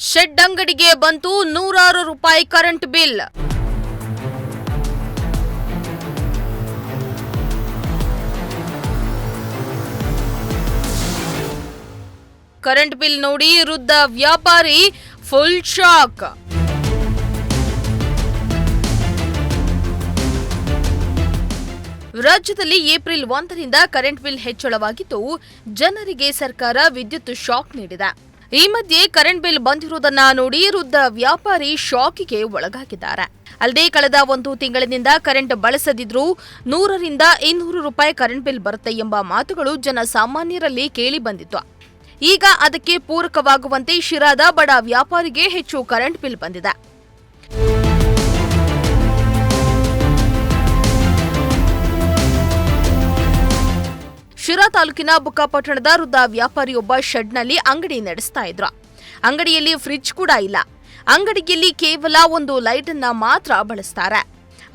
Shed ಅಂಗಡಿಗೆ ಬಂತು ನೂರಾರು ರೂಪಾಯಿ ಕರೆಂಟ್ ಬಿಲ್. ಕರೆಂಟ್ ಬಿಲ್ ನೋಡಿ ವೃದ್ಧ ವ್ಯಾಪಾರಿ ಫುಲ್ ಶಾಕ್. ರಾಜ್ಯದಲ್ಲಿ ಏಪ್ರಿಲ್ 1ರಿಂದ ಕರೆಂಟ್ ಬಿಲ್ ಹೆಚ್ಚಳವಾಗಿದ್ದು, ಜನರಿಗೆ ಸರ್ಕಾರ ವಿದ್ಯುತ್ ಶಾಕ್ ನೀಡಿದೆ. ಈ ಮಧ್ಯೆ ಕರೆಂಟ್ ಬಿಲ್ ಬಂದಿರುವುದನ್ನ ನೋಡಿ ವೃದ್ಧ ವ್ಯಾಪಾರಿ ಶಾಕಿಗೆ ಒಳಗಾಗಿದ್ದಾರೆ. ಅಲ್ಲದೆ ಕಳೆದ 1 ತಿಂಗಳಿನಿಂದ ಕರೆಂಟ್ ಬಳಸದಿದ್ರೂ 100ರಿಂದ 200 ರೂಪಾಯಿ ಕರೆಂಟ್ ಬಿಲ್ ಬರುತ್ತೆ ಎಂಬ ಮಾತುಗಳು ಜನಸಾಮಾನ್ಯರಲ್ಲಿ ಕೇಳಿ ಬಂದಿತ್ತು. ಈಗ ಅದಕ್ಕೆ ಪೂರಕವಾಗುವಂತೆ ಶಿರಾದ ಬಡ ವ್ಯಾಪಾರಿಗೆ ಹೆಚ್ಚು ಕರೆಂಟ್ ಬಿಲ್ ಬಂದಿದೆ. ಶಿರಾ ತಾಲೂಕಿನ ಬುಕ್ಕಾಪಟ್ಟಣದ ವೃದ್ಧ ವ್ಯಾಪಾರಿಯೊಬ್ಬ ಶೆಡ್ನಲ್ಲಿ ಅಂಗಡಿ ನಡೆಸ್ತಾ ಇದ್ರು. ಅಂಗಡಿಯಲ್ಲಿ ಫ್ರಿಡ್ಜ್ ಕೂಡ ಇಲ್ಲ. ಅಂಗಡಿಯಲ್ಲಿ ಕೇವಲ ಒಂದು ಲೈಟ್ ಅನ್ನ ಮಾತ್ರ ಬಳಸ್ತಾರೆ.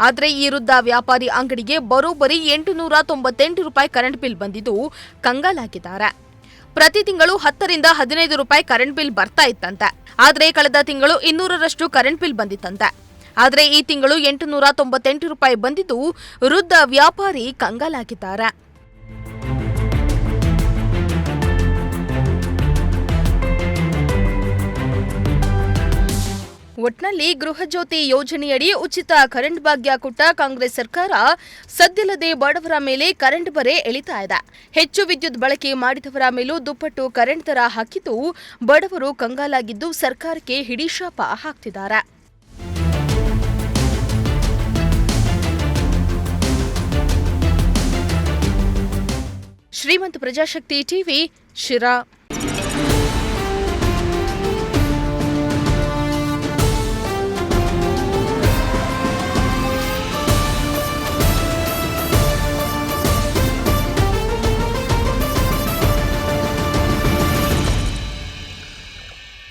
ಆದರೆ ಈ ವೃದ್ಧ ವ್ಯಾಪಾರಿ ಅಂಗಡಿಗೆ ಬರೋಬ್ಬರಿ 898 ರೂಪಾಯಿ ಕರೆಂಟ್ ಬಿಲ್ ಬಂದಿದ್ದು ಕಂಗಾಲಾಗಿದ್ದಾರೆ. ಪ್ರತಿ ತಿಂಗಳು 10ರಿಂದ 15 ರೂಪಾಯಿ ಕರೆಂಟ್ ಬಿಲ್ ಬರ್ತಾ ಇತ್ತಂತೆ. ಆದರೆ ಕಳೆದ ತಿಂಗಳು 200ರಷ್ಟು ಕರೆಂಟ್ ಬಿಲ್ ಬಂದಿತ್ತಂತೆ. ಆದರೆ ಈ ತಿಂಗಳು 898 ರೂಪಾಯಿ ಬಂದಿದ್ದು ವೃದ್ಧ ವ್ಯಾಪಾರಿ ಕಂಗಾಲಾಗಿದ್ದಾರೆ. ಒಟ್ನಲ್ಲಿ ಗೃಹಜ್ಯೋತಿ ಯೋಜನೆಯಡಿ ಉಚಿತ ಕರೆಂಟ್ ಭಾಗ್ಯ ಕೊಟ್ಟ ಕಾಂಗ್ರೆಸ್ ಸರ್ಕಾರ ಸದ್ದಿಲ್ಲದೆ ಬಡವರ ಮೇಲೆ ಕರೆಂಟ್ ಬರೆ ಎಳಿತಾ ಇದೆ. ಹೆಚ್ಚು ವಿದ್ಯುತ್ ಬಳಕೆ ಮಾಡಿದವರ ಮೇಲೂ ದುಪ್ಪಟ್ಟು ಕರೆಂಟ್ ದರ ಹಾಕಿದ್ದು ಬಡವರು ಕಂಗಾಲಾಗಿದ್ದು ಸರ್ಕಾರಕ್ಕೆ ಹಿಡಿಶಾಪ ಹಾಕ್ತಿದ್ದಾರೆ. ಶ್ರೀಮಂತ ಪ್ರಜಾಶಕ್ತಿ ಟಿವಿ, ಶಿರಾ.